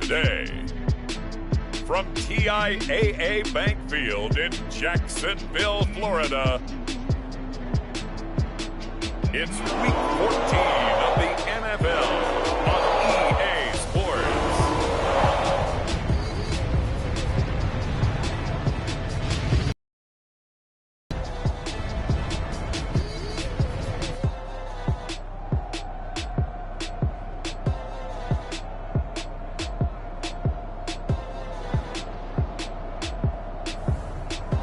today. From TIAA Bank Field in Jacksonville, Florida, it's Week 14 of the NFL on EA Sports.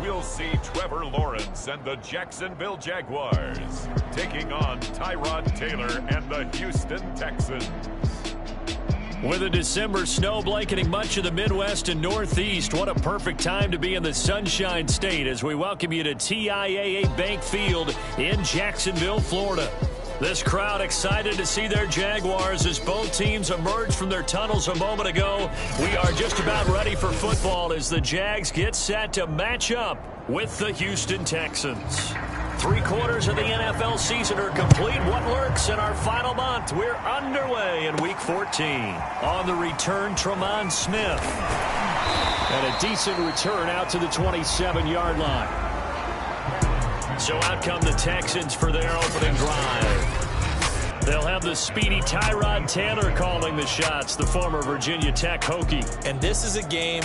We'll see Trevor Lawrence and the Jacksonville Jaguars taking on Tyrod Taylor and the Houston Texans. With a December snow blanketing much of the Midwest and Northeast, what a perfect time to be in the Sunshine State as we welcome you to TIAA Bank Field in Jacksonville, Florida. This crowd excited to see their Jaguars as both teams emerged from their tunnels a moment ago. We are just about ready for football as the Jags get set to match up with the Houston Texans. 3 quarters of the NFL season are complete. What lurks in our final month? We're underway in Week 14. On the return, Tremont Smith. And a decent return out to the 27-yard line. So out come the Texans for their opening drive. They'll have the speedy Tyrod Taylor calling the shots, the former Virginia Tech Hokie. And this is a game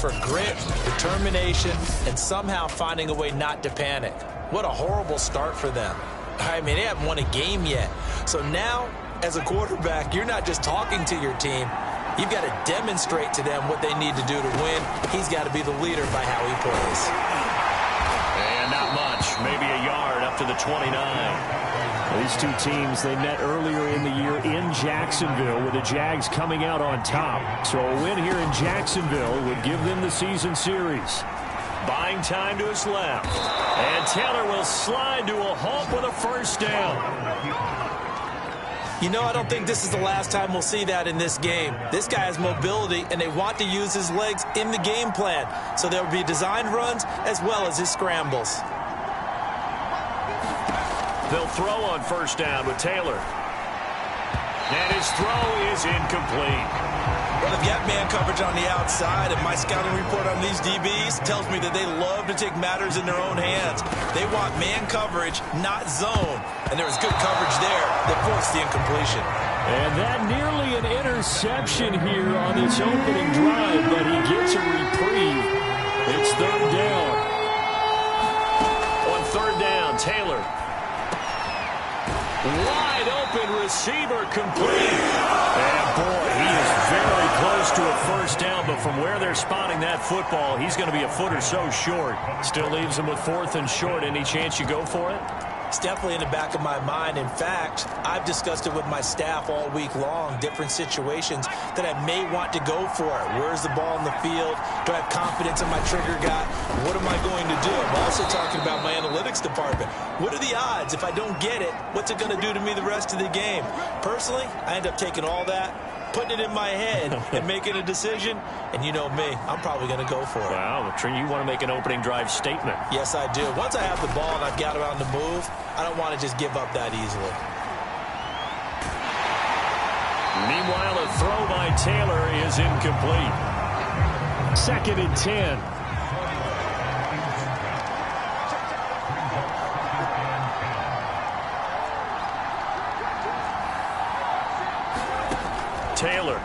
for grit, determination, and somehow finding a way not to panic. What a horrible start for them. I mean, they haven't won a game yet. So now, as a quarterback, you're not just talking to your team. You've got to demonstrate to them what they need to do to win. He's got to be the leader by how he plays. And not much, maybe a yard up to the 29. These two teams, they met earlier in the year in Jacksonville with the Jags coming out on top. So a win here in Jacksonville would give them the season series. Buying time to his left. And Taylor will slide to a halt with a first down. You know, I don't think this is the last time we'll see that in this game. This guy has mobility, and they want to use his legs in the game plan. So there will be designed runs as well as his scrambles. They'll throw on first down with Taylor. And his throw is incomplete. Well, if you have man coverage on the outside, and my scouting report on these DBs tells me that they love to take matters in their own hands. They want man coverage, not zone. And there was good coverage there that forced the incompletion. And that nearly an interception here on this opening drive, but he gets a reprieve. It's third down. On third down, Taylor. Wide open receiver complete. And boy, he is very close to a first down, but from where they're spotting that football, he's going to be a foot or so short. Still leaves him with 4th and short. Any chance you go for it? It's definitely in the back of my mind. In fact, I've discussed it with my staff all week long, different situations that I may want to go for it. Where's the ball in the field? Do I have confidence in my trigger guy? What am I going to do? I'm also talking about my analytics department. What are the odds? If I don't get it, what's it going to do to me the rest of the game? Personally, I end up taking all that, putting it in my head, and making a decision. And you know me, I'm probably going to go for it. Wow, you want to make an opening drive statement. Yes, I do. Once I have the ball and I've got it on the move, I don't want to just give up that easily. Meanwhile, a throw by Taylor is incomplete. 2nd and 10. Taylor.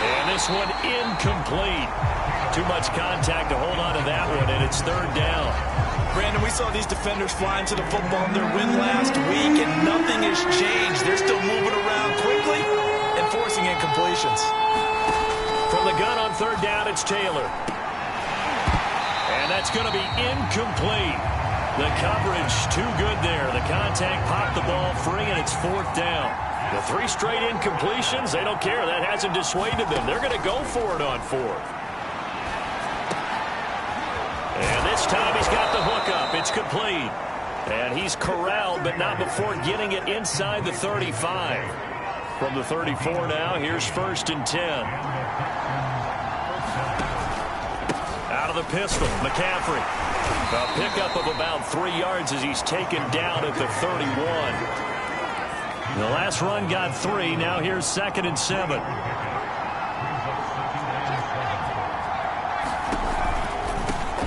And this one incomplete. Too much contact to hold on to that one, and it's third down. Brandon, we saw these defenders flying to the football in their win last week, and nothing has changed. They're still moving around quickly and forcing incompletions. From the gun on third down, it's Taylor. And that's going to be incomplete. The coverage too good there. The contact popped the ball free, and it's 4th down. The 3 straight incompletions, they don't care. That hasn't dissuaded them. They're going to go for it on 4th. And this time he's got the hook up. It's complete. And he's corralled, but not before getting it inside the 35. From the 34 now, here's 1st and 10. Out of the pistol, McCaffrey. A pickup of about 3 yards as he's taken down at the 31. The last run got 3. Now here's 2nd and 7.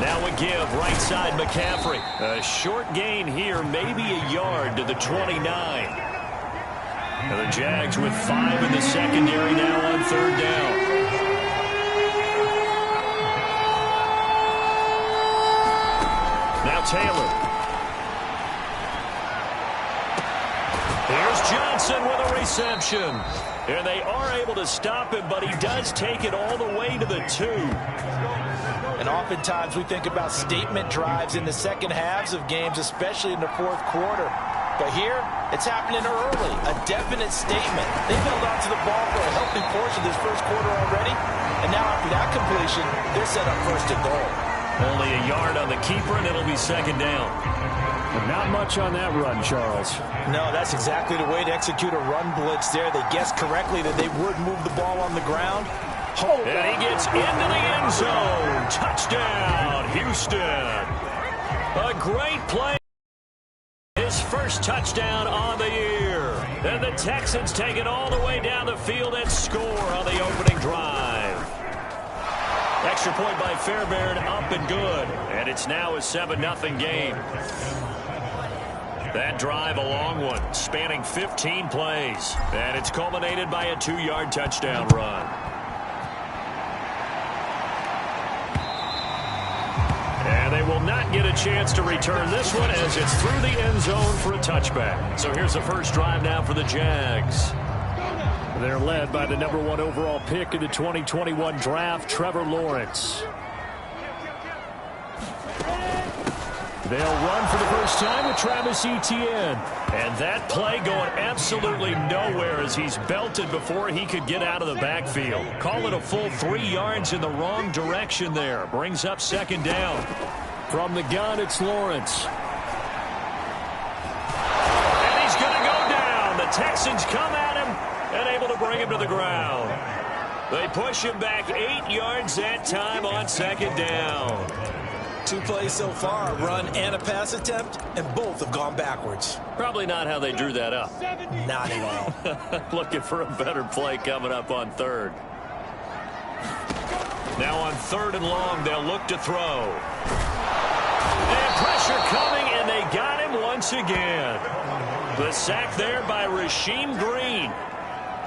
Now a give, right side McCaffrey. A short gain here, maybe a yard to the 29. And the Jags with 5 in the secondary now on 3rd down. Now Taylor. Here's Johnson with a reception. And they are able to stop him, but he does take it all the way to the 2. And oftentimes we think about statement drives in the second halves of games, especially in the 4th quarter. But here, it's happening early. A definite statement. They've held on to the ball for a healthy portion of this 1st quarter already. And now after that completion, they're set up 1st and goal. Only a yard on the keeper, and it'll be 2nd down. Not much on that run, Charles. No, that's exactly the way to execute a run blitz there. They guessed correctly that they would move the ball on the ground. And he gets into the end zone. Touchdown, Houston. A great play. His first touchdown on the year. And the Texans take it all the way down the field and score on the opening drive. Extra point by Fairbairn, up and good. And it's now a 7-0 game. That drive, a long one, spanning 15 plays. And it's culminated by a 2-yard touchdown run. And they will not get a chance to return this one as it's through the end zone for a touchback. So here's the first drive now for the Jags. They're led by the #1 overall pick in the 2021 draft, Trevor Lawrence. They'll run for the first time with Travis Etienne. And that play going absolutely nowhere as he's belted before he could get out of the backfield. Call it a full 3 yards in the wrong direction there. Brings up 2nd down. From the gun, it's Lawrence. And he's going to go down. The Texans come at him and able to bring him to the ground. They push him back 8 yards that time on 2nd down. 2 plays so far, a run and a pass attempt, and both have gone backwards. Probably not how they drew that up. Not at all. Looking for a better play coming up on 3rd. Now on 3rd and long, they'll look to throw. And pressure coming, and they got him once again. The sack there by Rasheem Green.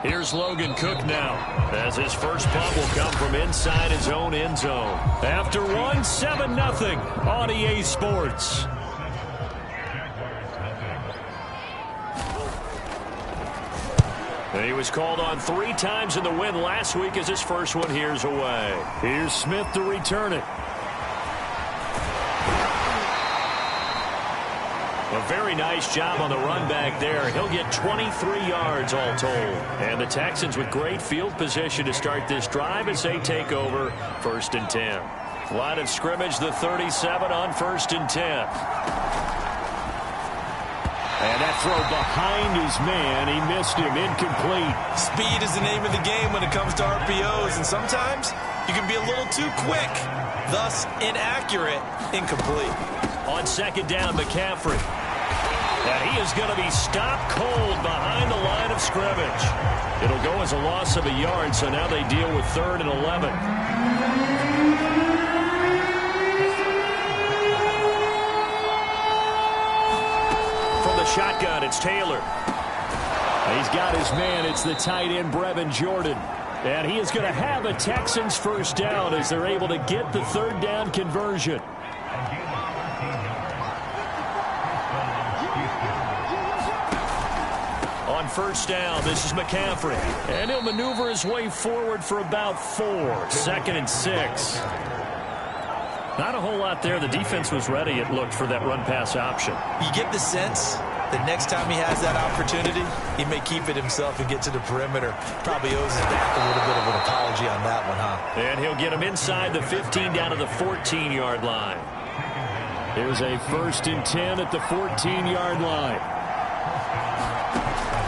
Here's Logan Cook now, as his first punt will come from inside his own end zone. After one, 7-0 on EA Sports. He was called on 3 times in the win last week as his first one here's away. Here's Smith to return it. A very nice job on the run back there. He'll get 23 yards all told. And the Texans with great field position to start this drive as they take over 1st and 10. Line of scrimmage, the 37 on 1st and 10. And that throw behind his man. He missed him. Incomplete. Speed is the name of the game when it comes to RPOs. And sometimes you can be a little too quick. Thus, inaccurate, incomplete. On 2nd down, McCaffrey. And he is going to be stopped cold behind the line of scrimmage. It'll go as a loss of a yard, so now they deal with 3rd and 11. From the shotgun, it's Taylor. He's got his man. It's the tight end, Brevin Jordan. And he is going to have a Texans first down as they're able to get the 3rd down conversion. On 1st down, this is McCaffrey. And he'll maneuver his way forward for about 4. 2nd and 6. Not a whole lot there. The defense was ready, it looked, for that run-pass option. You get the sense that next time he has that opportunity, he may keep it himself and get to the perimeter. Probably owes his back a little bit of an apology on that one, huh? And he'll get him inside the 15 down to the 14-yard line. Here's a 1st and 10 at the 14-yard line.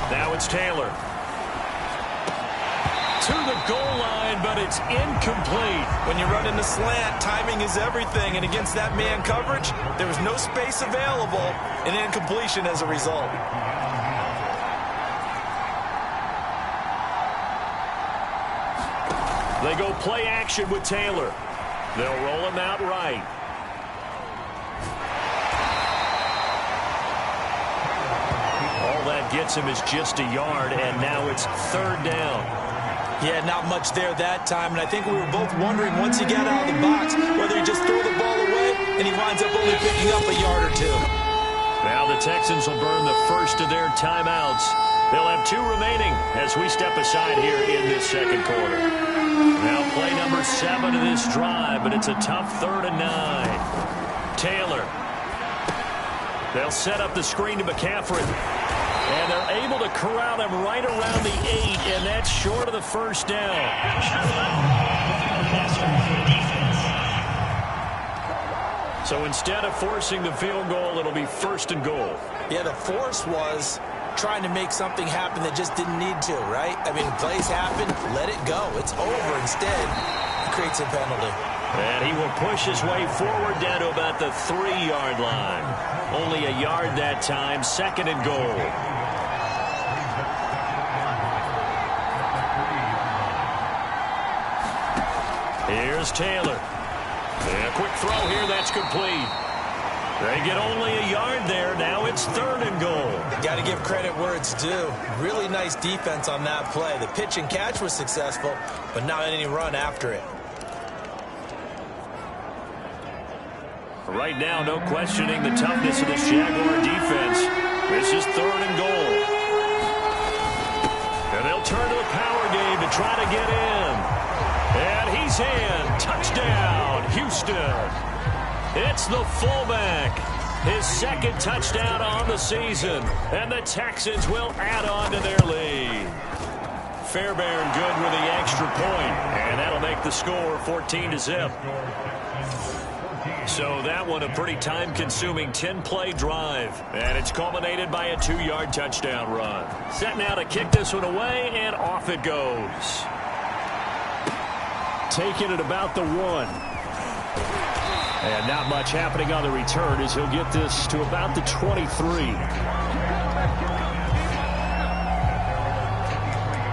Now it's Taylor. To the goal line, but it's incomplete. When you run in the slant, timing is everything. And against that man coverage, there was no space available, and incompletion as a result. They go play action with Taylor. They'll roll him out right. All that gets him is just a yard, and now it's 3rd down. Yeah, not much there that time, and I think we were both wondering once he got out of the box whether he just throw the ball away and he winds up only picking up a yard or 2. Now the Texans will burn the first of their timeouts. They'll have 2 remaining as we step aside here in this second quarter. Now play number 7 of this drive, but it's a tough 3rd and 9. Taylor. They'll set up the screen to McCaffrey. And they're able to corral him right around the 8, and that's short of the first down. So instead of forcing the field goal, it'll be 1st and goal. Yeah, the force was trying to make something happen that just didn't need to, right? I mean, plays happen, let it go. It's over. Instead, it creates a penalty. And he will push his way forward down to about the 3-yard line. Only a yard that time, 2nd and goal. Here's Taylor. And a quick throw here, that's complete. They get only a yard there. Now it's 3rd and goal. Got to give credit where it's due. Really nice defense on that play. The pitch and catch was successful, but not any run after it. Right now, no questioning the toughness of this Jaguar defense. This is 3rd and goal. And they'll turn to the power game to try to get in. And he's in. Touchdown, Houston. It's the fullback. His 2nd touchdown on the season. And the Texans will add on to their lead. Fairbairn good with the extra point. And that'll make the score 14-0. So that one a pretty time-consuming 10-play drive. And it's culminated by a 2-yard touchdown run. Set now to kick this one away, and off it goes. Taken at about the 1. And not much happening on the return as he'll get this to about the 23.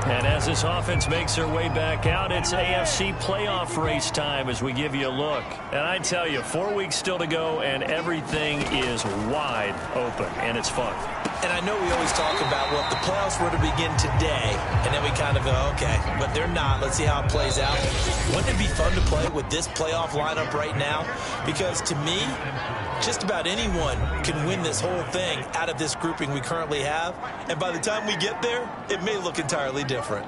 And as this offense makes their way back out, it's AFC playoff race time as we give you a look. And I tell you, 4 weeks still to go, and everything is wide open, and it's fun. And I know we always talk about, well, if the playoffs were to begin today, and then we kind of go, okay, but they're not. Let's see how it plays out. Wouldn't it be fun to play with this playoff lineup right now? Because to me, just about anyone can win this whole thing out of this grouping we currently have. And by the time we get there, it may look entirely different.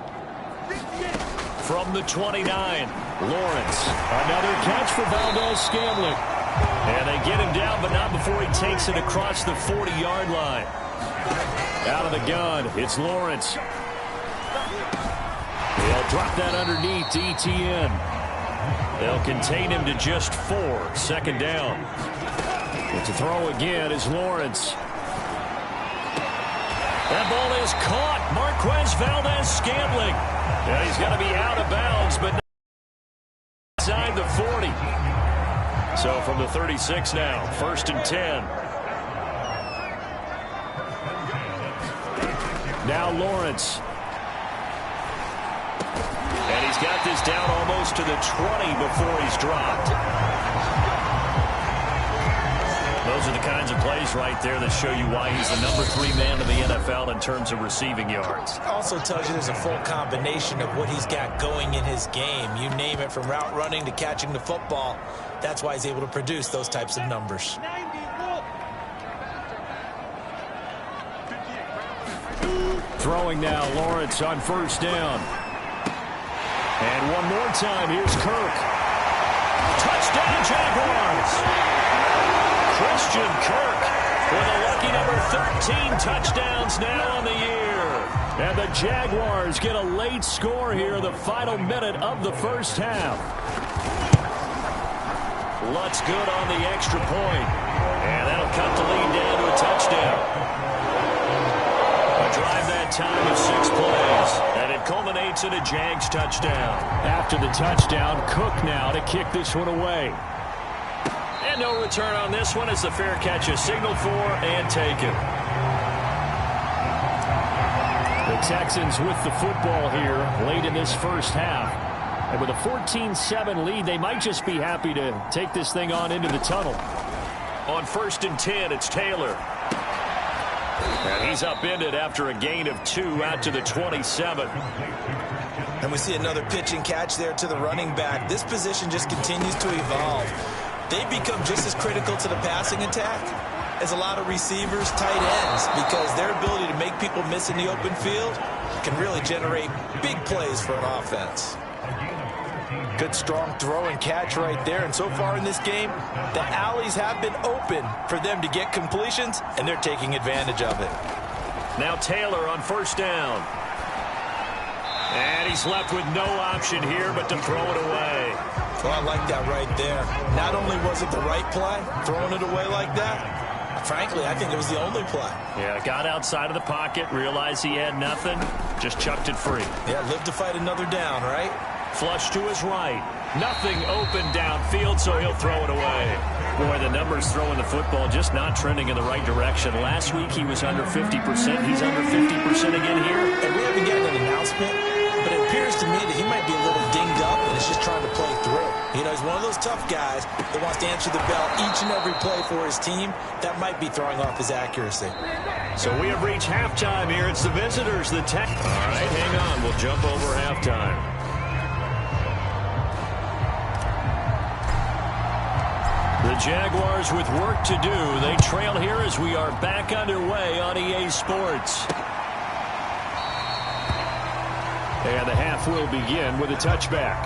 From the 29, Lawrence. Another catch for Valdez-Scantling. And they get him down, but not before he takes it across the 40-yard line. Out of the gun, it's Lawrence. They'll drop that underneath to Etienne. They'll contain him to just 4. 2nd down. To throw again is Lawrence. That ball is caught. Marquez Valdez-Scantling. Yeah, he's got to be out of bounds, but inside the 40. So from the 36 now, 1st and 10. Now Lawrence. And he's got this down almost to the 20 before he's dropped. Those are the kinds of plays right there that show you why he's the number 3 man in the NFL in terms of receiving yards. Also tells you there's a full combination of what he's got going in his game. You name it, from route running to catching the football. That's why he's able to produce those types of numbers. Throwing now, Lawrence on 1st down. And one more time, here's Kirk. Touchdown, Jaguars! Christian Kirk with a lucky number 13 touchdowns now on the year. And the Jaguars get a late score here in the final minute of the first half. Lutz good on the extra point. And that'll cut the lead down to a touchdown. A drive that time of 6 plays. And it culminates in a Jags touchdown. After the touchdown, Cook now to kick this one away. And no return on this one as the fair catch is signaled for and taken. The Texans with the football here late in this first half. And with a 14-7 lead, they might just be happy to take this thing on into the tunnel. On 1st and 10, it's Taylor. And he's upended after a gain of 2 out to the 27. And we see another pitch and catch there to the running back. This position just continues to evolve. They become just as critical to the passing attack as a lot of receivers, tight ends, because their ability to make people miss in the open field can really generate big plays for an offense. Good strong throw and catch right there. And so far in this game, the alleys have been open for them to get completions, and they're taking advantage of it. Now Taylor on 1st down. And he's left with no option here but to throw it away. Well, I like that right there. Not only was it the right play, throwing it away like that, frankly, I think it was the only play. Yeah, got outside of the pocket, realized he had nothing, just chucked it free. Yeah, live to fight another down, right? Flush to his right. Nothing open downfield, so he'll throw it away. Boy, the numbers throwing the football just not trending in the right direction. Last week he was under 50%. He's under 50% again here. And we haven't gotten an announcement, but it appears to me that he might be a little dinged up and is just trying to play through. You know, he's one of those tough guys that wants to answer the bell each and every play for his team. That might be throwing off his accuracy. So we have reached halftime here. It's the visitors, the Tech. All right, hang on. We'll jump over halftime. The Jaguars with work to do. They trail here as we are back underway on EA Sports. And the half will begin with a touchback.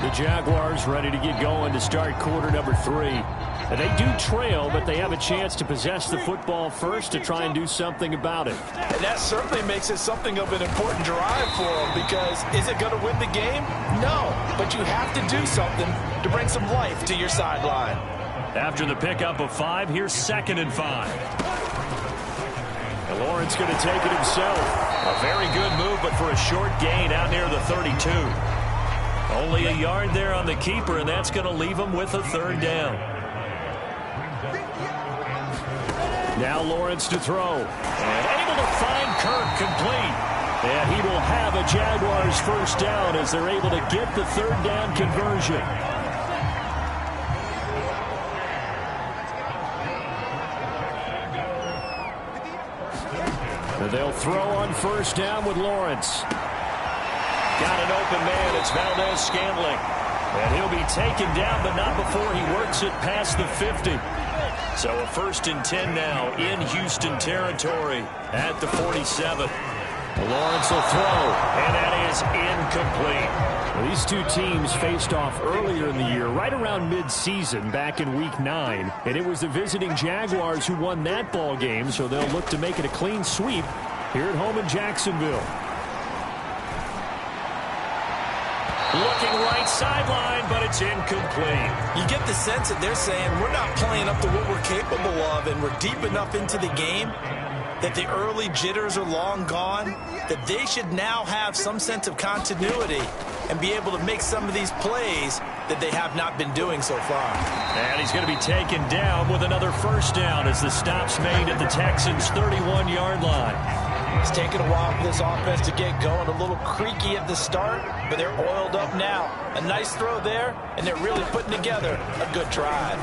The Jaguars ready to get going to start quarter number 3. And they do trail, but they have a chance to possess the football first to try and do something about it. And that certainly makes it something of an important drive for them, because is it going to win the game? No, but you have to do something to bring some life to your sideline. After the pickup of 5, here's 2nd and 5. And Lawrence going to take it himself. A very good move, but for a short gain out near the 32. Only a yard there on the keeper, and that's going to leave him with a 3rd down. Now Lawrence to throw. And able to find Kirk complete. And he will have a Jaguars 1st down as they're able to get the 3rd down conversion. And they'll throw on 1st down with Lawrence. Got an open man. It's Valdez-Scantling. And he'll be taken down, but not before he works it past the 50. So a 1st and 10 now in Houston territory at the 47. Lawrence will throw, and that is incomplete. Well, these two teams faced off earlier in the year, right around mid-season, back in Week 9. And it was the visiting Jaguars who won that ball game, so they'll look to make it a clean sweep here at home in Jacksonville. Looking right sideline, but it's incomplete. You get the sense that they're saying we're not playing up to what we're capable of, and we're deep enough into the game that the early jitters are long gone, that they should now have some sense of continuity and be able to make some of these plays that they have not been doing so far. And he's going to be taken down with another 1st down as the stop's made at the Texans' 31-yard line. It's taken a while for this offense to get going. A little creaky at the start, but they're oiled up now. A nice throw there, and they're really putting together a good drive.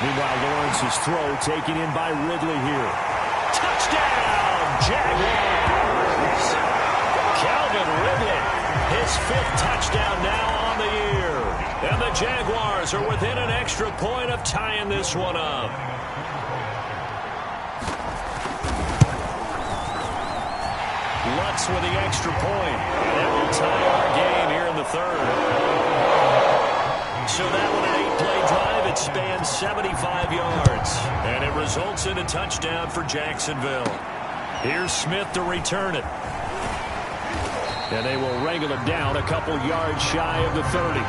Meanwhile, Lawrence's throw taken in by Ridley here. Touchdown, Jaguars! Calvin Ridley, his 5th touchdown now on the year. And the Jaguars are within an extra point of tying this one up. Lutz with the extra point. And will tie our game here in the 3rd. So that one an 8-play drive. It spans 75 yards. And it results in a touchdown for Jacksonville. Here's Smith to return it. And they will wrangle it down a couple yards shy of the 30.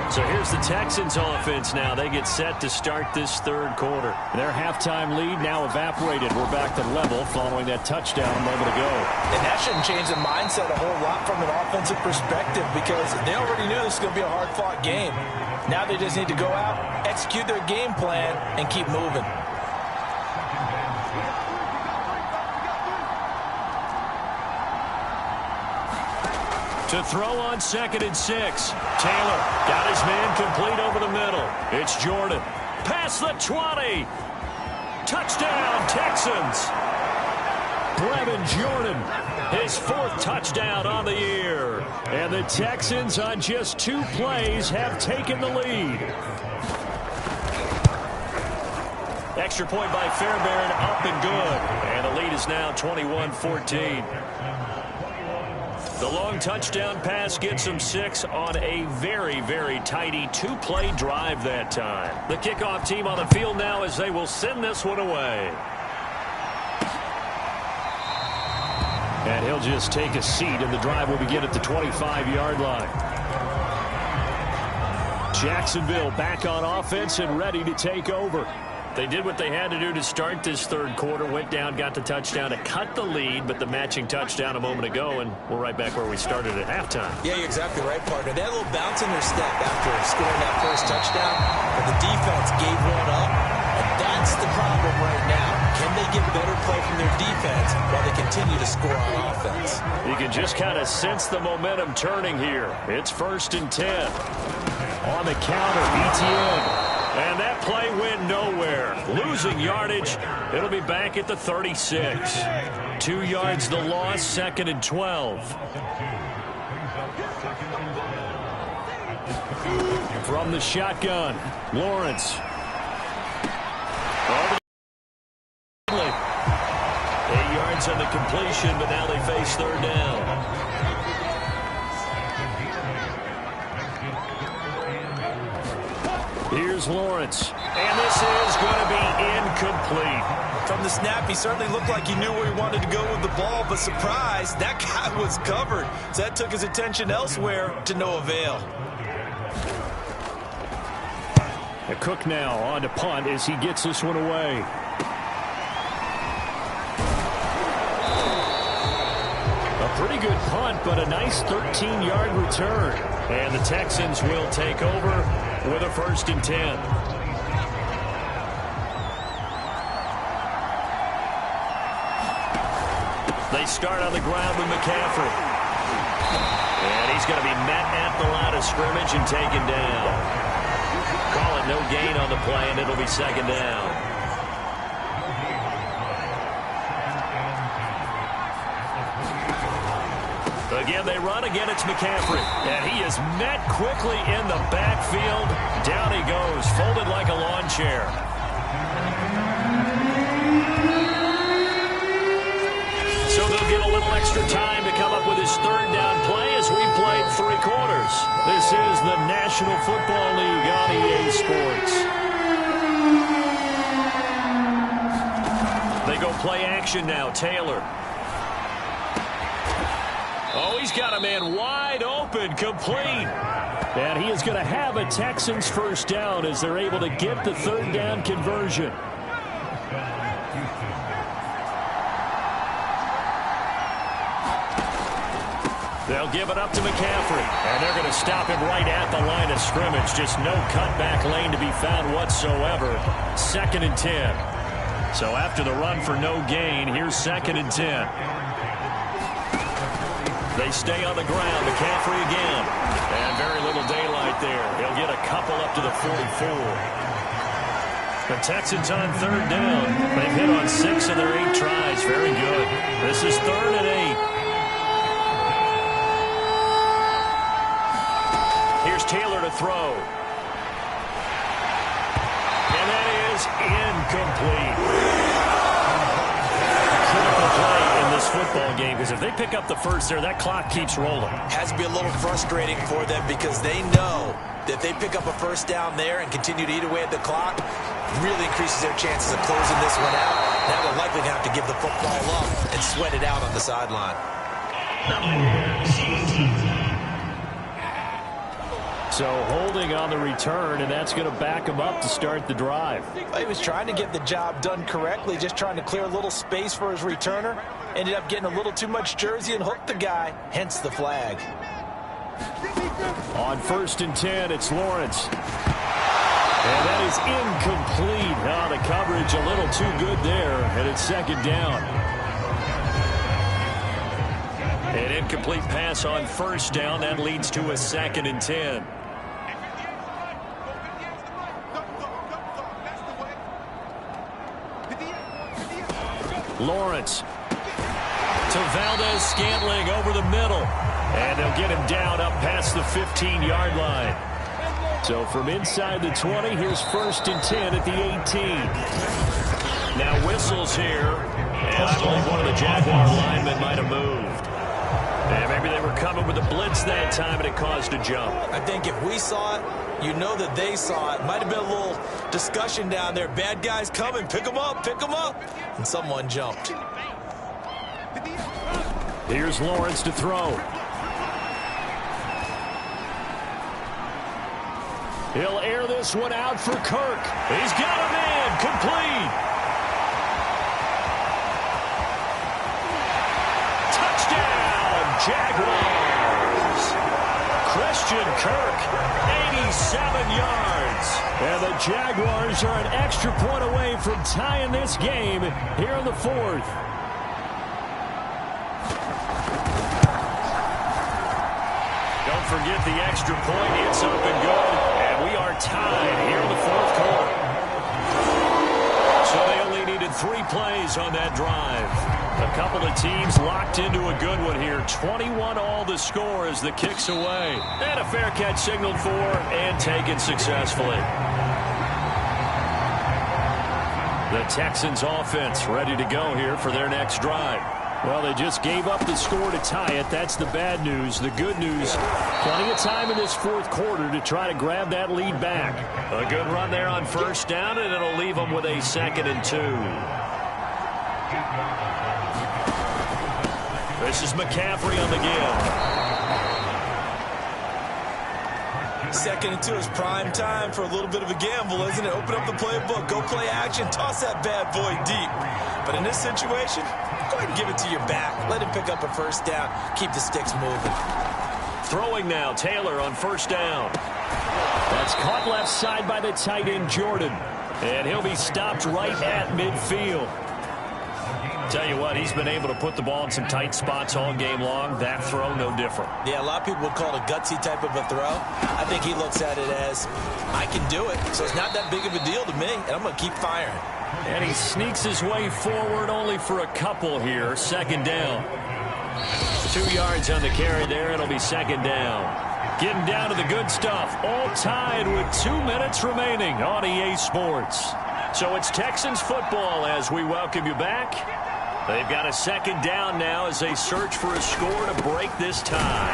So here's the Texans offense now. They get set to start this 3rd quarter. Their halftime lead now evaporated. We're back to level following that touchdown a moment ago. And that shouldn't change the mindset a whole lot from an offensive perspective, because they already knew this was going to be a hard-fought game. Now they just need to go out, execute their game plan, and keep moving. To throw on 2nd and 6. Taylor got his man complete over the middle. It's Jordan. Past the 20. Touchdown, Texans. Brevin Jordan, his 4th touchdown on the year. And the Texans, on just 2 plays, have taken the lead. Extra point by Fairbairn, up and good. And the lead is now 21-14. The long touchdown pass gets them 6 on a very, very tidy 2-play drive that time. The kickoff team on the field now as they will send this one away. And he'll just take a seat, and the drive will begin at the 25-yard line. Jacksonville back on offense and ready to take over. They did what they had to do to start this 3rd quarter, went down, got the touchdown to cut the lead, but the matching touchdown a moment ago, and we're right back where we started at halftime. Yeah, you're exactly right, partner. They had a little bounce in their step after scoring that first touchdown, but the defense gave one up, and that's the problem right now. Can they get better play from their defense while they continue to score on offense? You can just kind of sense the momentum turning here. It's 1st and 10. On the counter, ETN. And that play went nowhere. Losing yardage. It'll be back at the 36. 2 yards the loss, 2nd and 12. From the shotgun, Lawrence. 8 yards on the completion, but now they face 3rd down. Here's Lawrence, and this is going to be incomplete. From the snap, he certainly looked like he knew where he wanted to go with the ball, but surprise, that guy was covered. So that took his attention elsewhere to no avail. A Cook now on to punt as he gets this one away. A pretty good punt, but a nice 13-yard return. And the Texans will take over with a 1st and 10. They start on the ground with McCaffrey. And he's going to be met at the line of scrimmage and taken down. Call it no gain on the play, and it'll be 2nd down. Again, they run. Again, it's McCaffrey. And he is met quickly in the backfield. Down he goes, folded like a lawn chair. So they'll get a little extra time to come up with his 3rd down play as we played 3 quarters. This is the National Football League on EA Sports. They go play action now. Taylor. Oh, he's got a man wide open, complete. And he is going to have a Texans 1st down as they're able to get the 3rd down conversion. They'll give it up to McCaffrey. And they're going to stop him right at the line of scrimmage. Just no cutback lane to be found whatsoever. 2nd and 10. So after the run for no gain, here's 2nd and 10. They stay on the ground. McCaffrey again. And very little daylight there. He'll get a couple up to the 44. The Texans on 3rd down. They've hit on 6 of their 8 tries. Very good. This is 3rd and 8. Here's Taylor to throw. And that is incomplete. Critical play in this football game, because if they pick up the 1st there, that clock keeps rolling. Has to be a little frustrating for them because they know that if they pick up a 1st down there and continue to eat away at the clock, really increases their chances of closing this one out. Now they're likely to have to give the football up and sweat it out on the sideline. So holding on the return, and that's going to back him up to start the drive. He was trying to get the job done correctly, just trying to clear a little space for his returner. Ended up getting a little too much jersey and hooked the guy, hence the flag. On 1st and 10, it's Lawrence. And that is incomplete. Oh, the coverage a little too good there, and it's 2nd down. An incomplete pass on first down. That leads to a 2nd and 10. Lawrence to Valdez-Scantling over the middle. And they'll get him down up past the 15-yard line. So from inside the 20, here's 1st and 10 at the 18. Now whistles here. And I believe one of the Jaguar linemen might have moved. And maybe they were coming with a blitz that time, and it caused a jump. I think if we saw it, you know that they saw it. Might have been a little discussion down there. Bad guys coming. Pick them up. Pick them up. And someone jumped. Here's Lawrence to throw. He'll air this one out for Kirk. He's got a man. Complete. Touchdown, Jaguars. Christian Kirk, 87 yards. And the Jaguars are an extra point away from tying this game here in the 4th. Don't forget the extra point. It's up and good. And we are tied here in the 4th quarter. So they only needed 3 plays on that drive. A couple of teams locked into a good one here. 21-all the score as the kick's away. And a fair catch signaled for and taken successfully. The Texans offense ready to go here for their next drive. Well, they just gave up the score to tie it. That's the bad news. The good news, plenty of time in this 4th quarter to try to grab that lead back. A good run there on first down, and it'll leave them with a 2nd and 2. This is McCaffrey on the give. 2nd and 2 is prime time for a little bit of a gamble, isn't it? Open up the playbook. Go play action. Toss that bad boy deep. But in this situation, go ahead and give it to your back. Let him pick up a first down. Keep the sticks moving. Throwing now, Taylor on first down. That's caught left side by the tight end, Jordan. And he'll be stopped right at midfield. Tell you what, he's been able to put the ball in some tight spots all game long. That throw, no different. Yeah, a lot of people would call it a gutsy type of a throw. I think he looks at it as, I can do it, so it's not that big of a deal to me, and I'm going to keep firing. And he sneaks his way forward only for a couple here. 2nd down. 2 yards on the carry there. It'll be 2nd down. Getting down to the good stuff. All tied with 2 minutes remaining on EA Sports. So it's Texans football as we welcome you back. They've got a 2nd down now as they search for a score to break this tie.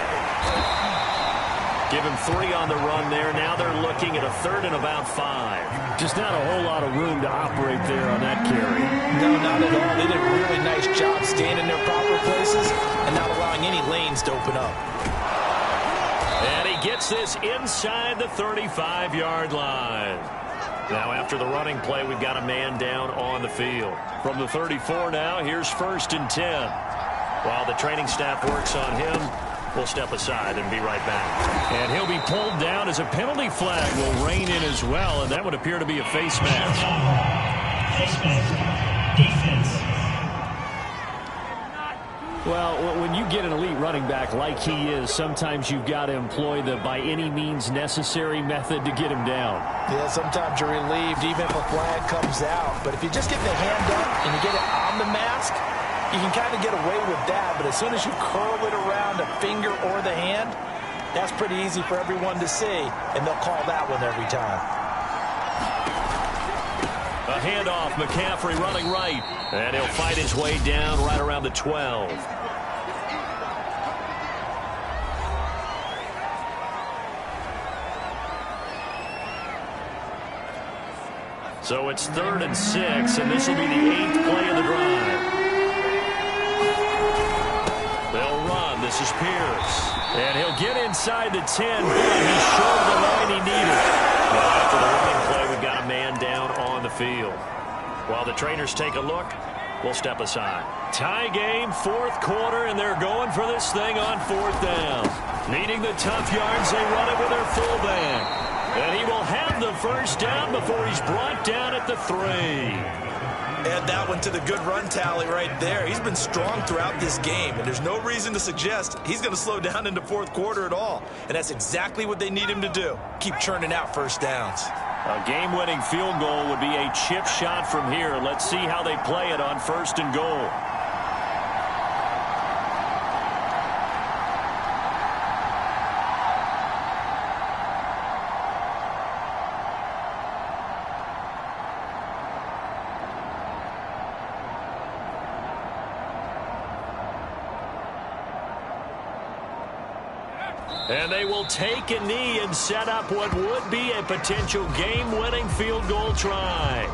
Give him 3 on the run there. Now they're looking at a 3rd and about 5. Just not a whole lot of room to operate there on that carry. No, not at all. They did a really nice job staying in their proper places and not allowing any lanes to open up. And he gets this inside the 35-yard line. Now after the running play, we've got a man down on the field. From the 34 now, here's 1st and 10. While the training staff works on him, we'll step aside and be right back. And he'll be pulled down as a penalty flag will rein in as well, and that would appear to be a face mask. Face mask. Defense. Well, when you get an elite running back like he is, sometimes you've got to employ the by any means necessary method to get him down. Yeah, sometimes you're relieved even if a flag comes out. But if you just get the hand up and you get it on the mask, you can kind of get away with that. But as soon as you curl it around a finger or the hand, that's pretty easy for everyone to see, and they'll call that one every time. A handoff, McCaffrey running right, and he'll fight his way down right around the 12. So it's 3rd and 6, and this will be the 8th play of the drive. They'll run. This is Pierce. And he'll get inside the 10, but he's short of the line he needed. Well, after the running play, we've got a man down on the field. While the trainers take a look, we'll step aside. Tie game, 4th quarter, and they're going for this thing on 4th down. Needing the tough yards, they run it with their fullback. And he will have the first down before he's brought down at the 3. Add that one to the good run tally right there. He's been strong throughout this game, and there's no reason to suggest he's going to slow down in the fourth quarter at all. And that's exactly what they need him to do. Keep churning out first downs. A game-winning field goal would be a chip shot from here. Let's see how they play it on 1st and goal. And they will take a knee and set up what would be a potential game-winning field goal try.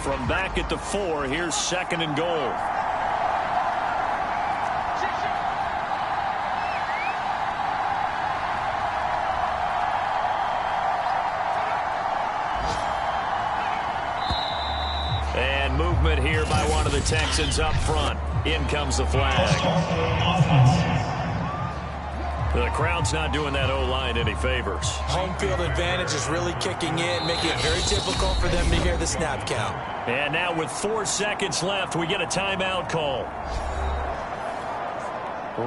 From back at the 4, here's 2nd and goal. And movement here by one of the Texans up front. In comes the flag. The crowd's not doing that O-line any favors. Home field advantage is really kicking in, making it very difficult for them to hear the snap count. And now with 4 seconds left, we get a timeout call.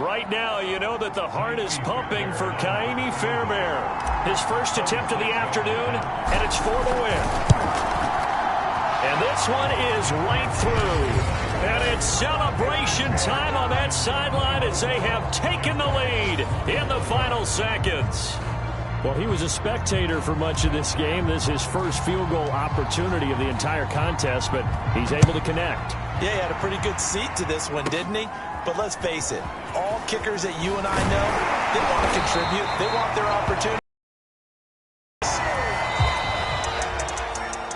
Right now, you know that the heart is pumping for Kaimi Fairbairn. His first attempt of the afternoon, and it's for the win. And this one is right through. And it's celebration time on that sideline as they have taken the lead in the final seconds. Well, he was a spectator for much of this game. This is his first field goal opportunity of the entire contest, but he's able to connect. Yeah, he had a pretty good seat to this one, didn't he? But let's face it, all kickers that you and I know, they want to contribute. They want their opportunity.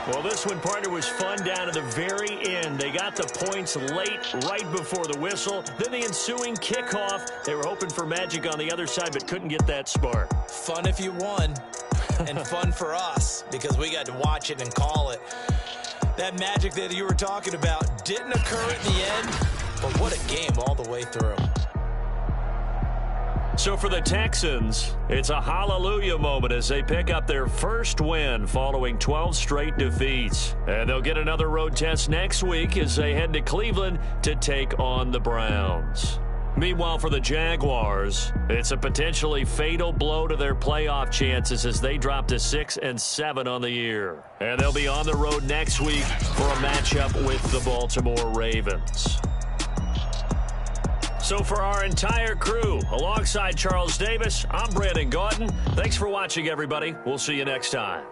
Well, this one, partner, was fun down to the very end. They got the points late, right before the whistle. Then the ensuing kickoff. They were hoping for magic on the other side, but couldn't get that spark. Fun if you won, and fun for us, because we got to watch it and call it. That magic that you were talking about didn't occur at the end, but what a game all the way through. So for the Texans, it's a hallelujah moment as they pick up their first win following 12 straight defeats. And they'll get another road test next week as they head to Cleveland to take on the Browns. Meanwhile, for the Jaguars, it's a potentially fatal blow to their playoff chances as they drop to 6-7 on the year. And they'll be on the road next week for a matchup with the Baltimore Ravens. So for our entire crew, alongside Charles Davis, I'm Brandon Gaudin. Thanks for watching, everybody. We'll see you next time.